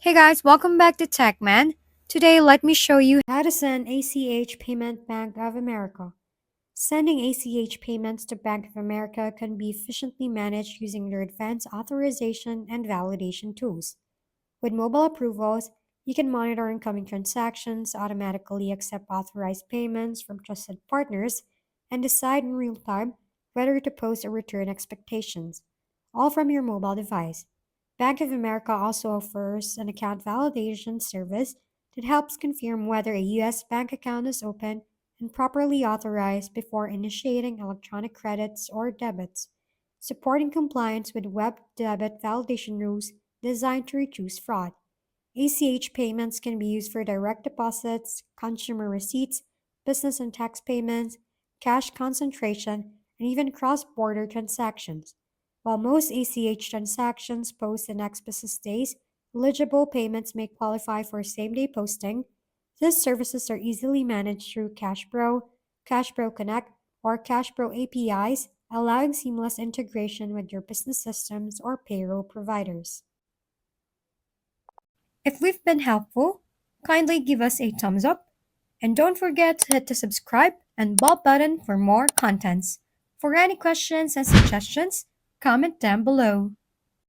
Hey guys, welcome back to TechMan. Today, let me show you how to send ACH payment Bank of America. Sending ACH payments to Bank of America can be efficiently managed using their advanced authorization and validation tools. With mobile approvals, you can monitor incoming transactions, automatically accept authorized payments from trusted partners, and decide in real time whether to post or return expectations, all from your mobile device. Bank of America also offers an account validation service that helps confirm whether a U.S. bank account is open and properly authorized before initiating electronic credits or debits, supporting compliance with web debit validation rules designed to reduce fraud. ACH payments can be used for direct deposits, consumer receipts, business and tax payments, cash concentration, and even cross border transactions. While most ACH transactions post the next business days, eligible payments may qualify for same day posting. These services are easily managed through CashPro Connect, or CashPro APIs, allowing seamless integration with your business systems or payroll providers. If we've been helpful, kindly give us a thumbs up and don't forget to hit the subscribe and bell button for more contents. For any questions and suggestions, comment down below.